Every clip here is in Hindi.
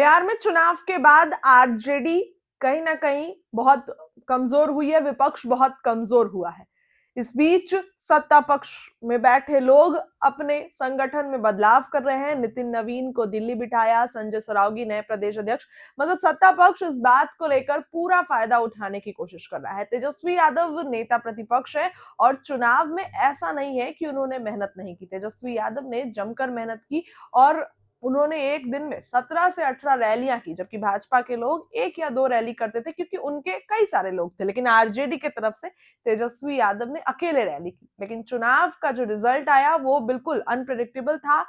बिहार में चुनाव के बाद आरजेडी कहीं ना कहीं बहुत कमजोर हुई है, विपक्ष बहुत कमजोर हुआ है। इस बीच सत्ता पक्ष में बैठे लोग अपने संगठन में बदलाव कर रहे हैं। नितिन नवीन को दिल्ली बिठाया, संजय सरावगी नए प्रदेश अध्यक्ष। मतलब सत्ता पक्ष इस बात को लेकर पूरा फायदा उठाने की कोशिश कर रहा है। तेजस्वी यादव नेता प्रतिपक्ष है और चुनाव में ऐसा नहीं है कि उन्होंने मेहनत नहीं की। तेजस्वी यादव ने जमकर मेहनत की और उन्होंने एक दिन में 17 से 18 रैलियां की, जबकि भाजपा के लोग एक या दो रैली करते थे क्योंकि उनके कई सारे लोग थे। लेकिन आरजेडी की तरफ से तेजस्वी यादव ने अकेले रैली की। लेकिन चुनाव का जो रिजल्ट आया वो बिल्कुल अनप्रेडिक्टेबल था।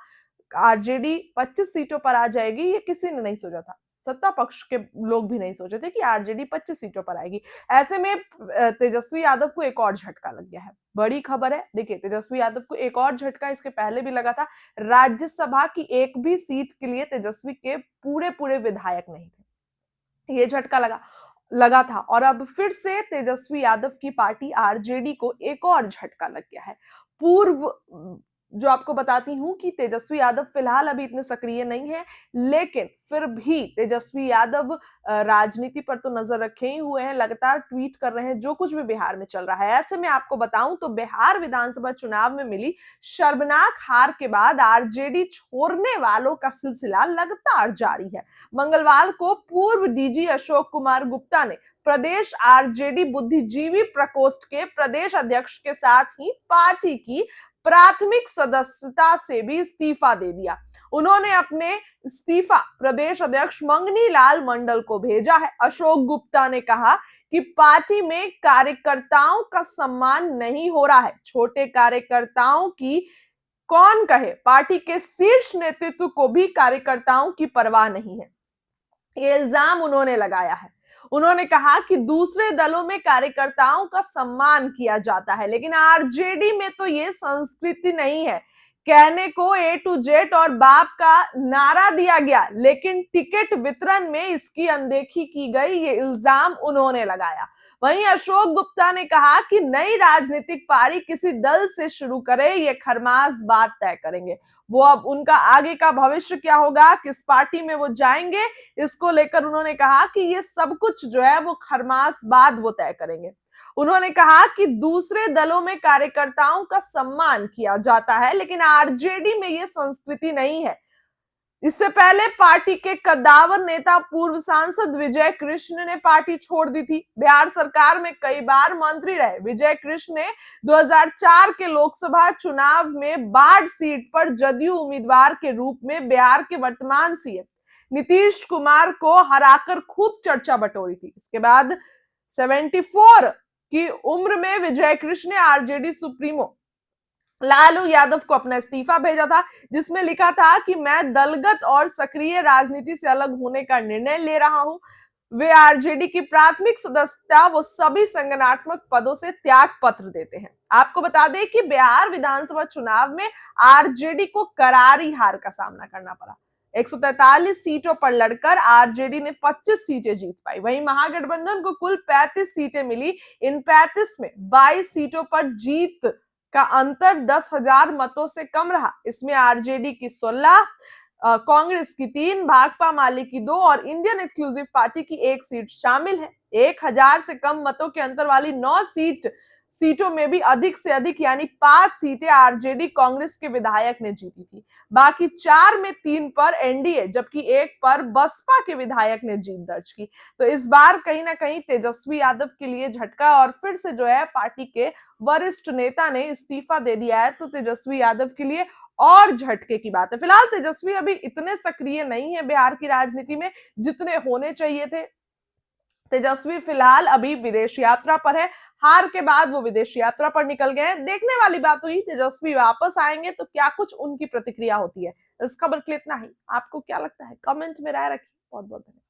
आरजेडी 25 सीटों पर आ जाएगी, ये किसी ने नहीं सोचा था। सत्ता पक्ष के लोग भी नहीं सोचे थे कि आरजेडी 25 सीटों पर आएगी। ऐसे में तेजस्वी यादव को एक और झटका लग गया है। बड़ी खबर है, देखिए तेजस्वी यादव को एक और झटका इसके पहले भी लगा था। राज्यसभा की एक भी सीट के लिए तेजस्वी के पूरे पूरे विधायक नहीं थे। ये झटका लगा लगा था और अब फिर से तेजस्वी यादव की पार्टी आरजेडी को एक और झटका लग गया है। पूर्व जो आपको बताती हूं कि तेजस्वी यादव फिलहाल अभी इतने सक्रिय नहीं है, लेकिन फिर भी तेजस्वी यादव राजनीति पर तो नजर रखे ही हुए हैं, लगातार ट्वीट कर रहे हैं जो कुछ भी बिहार में चल रहा है। ऐसे में आपको बताऊं तो बिहार विधानसभा चुनाव में मिली शर्मनाक हार के बाद आरजेडी छोड़ने वालों का सिलसिला लगातार जारी है। मंगलवार को पूर्व डीजी अशोक कुमार गुप्ता ने प्रदेश आरजेडी बुद्धिजीवी प्रकोष्ठ के प्रदेश अध्यक्ष के साथ ही पार्टी की प्राथमिक सदस्यता से भी इस्तीफा दे दिया। उन्होंने अपने इस्तीफा प्रदेश अध्यक्ष मंगनी लाल मंडल को भेजा है। अशोक गुप्ता ने कहा कि पार्टी में कार्यकर्ताओं का सम्मान नहीं हो रहा है। छोटे कार्यकर्ताओं की कौन कहे, पार्टी के शीर्ष नेतृत्व को भी कार्यकर्ताओं की परवाह नहीं है, ये इल्जाम उन्होंने लगाया है। उन्होंने कहा कि दूसरे दलों में कार्यकर्ताओं का सम्मान किया जाता है, लेकिन आरजेडी में तो ये संस्कृति नहीं है। कहने को ए टू जेड और बाप का नारा दिया गया, लेकिन टिकट वितरण में इसकी अनदेखी की गई, ये इल्जाम उन्होंने लगाया। वहीं अशोक गुप्ता ने कहा कि नई राजनीतिक पारी किसी दल से शुरू करे, ये खरमास बात तय करेंगे। वो अब उनका आगे का भविष्य क्या होगा, किस पार्टी में वो जाएंगे, इसको लेकर उन्होंने कहा कि ये सब कुछ जो है वो खरमास बाद वो तय करेंगे। उन्होंने कहा कि दूसरे दलों में कार्यकर्ताओं का सम्मान किया जाता है, लेकिन आरजेडी में ये संस्कृति नहीं है। इससे पहले पार्टी के कद्दावर नेता पूर्व सांसद विजय कृष्ण ने पार्टी छोड़ दी थी। बिहार सरकार में कई बार मंत्री रहे विजय कृष्ण ने 2004 के लोकसभा चुनाव में बाढ़ सीट पर जदयू उम्मीदवार के रूप में बिहार के वर्तमान सीएम नीतीश कुमार को हराकर खूब चर्चा बटोरी थी। इसके बाद 74 की उम्र में विजय कृष्ण ने आरजेडी सुप्रीमो लालू यादव को अपना इस्तीफा भेजा था, जिसमें लिखा था कि मैं दलगत और सक्रिय राजनीति से अलग होने का निर्णय ले रहा हूं। वे आरजेडी की प्राथमिक सदस्यता वो सभी संगठनात्मक पदों से त्याग पत्र देते हैं। आपको बता दें कि बिहार विधानसभा चुनाव में आरजेडी को करारी हार का सामना करना पड़ा। 143 सीटों पर लड़कर आरजेडी ने 25 सीटें जीत पाई। वहीं महागठबंधन को कुल 35 सीटें मिली। इन 35 में 22 सीटों पर जीत का अंतर 10,000 मतों से कम रहा। इसमें आरजेडी की 16, कांग्रेस की 3, भाकपा माले की 2 और इंडियन एक्सक्लूसिव पार्टी की 1 सीट शामिल है। 1,000 से कम मतों के अंतर वाली 9 सीटों में भी अधिक से अधिक यानी 5 सीटें आरजेडी कांग्रेस के विधायक ने जीती थी। बाकी 4 में 3 पर एनडीए जबकि 1 पर बसपा के विधायक ने जीत दर्ज की। तो इस बार कहीं ना कहीं तेजस्वी यादव के लिए झटका और फिर से जो है पार्टी के वरिष्ठ नेता ने इस्तीफा दे दिया है, तो तेजस्वी यादव के लिए और झटके की बात है। फिलहाल तेजस्वी अभी इतने सक्रिय नहीं है बिहार की राजनीति में जितने होने चाहिए थे। तेजस्वी फिलहाल अभी विदेश यात्रा पर है। हार के बाद वो विदेश यात्रा पर निकल गए हैं। देखने वाली बात हुई तेजस्वी वापस आएंगे तो क्या कुछ उनकी प्रतिक्रिया होती है। इस खबर के लिए इतना ही। आपको क्या लगता है कमेंट में राय रखिए। बहुत बहुत धन्यवाद।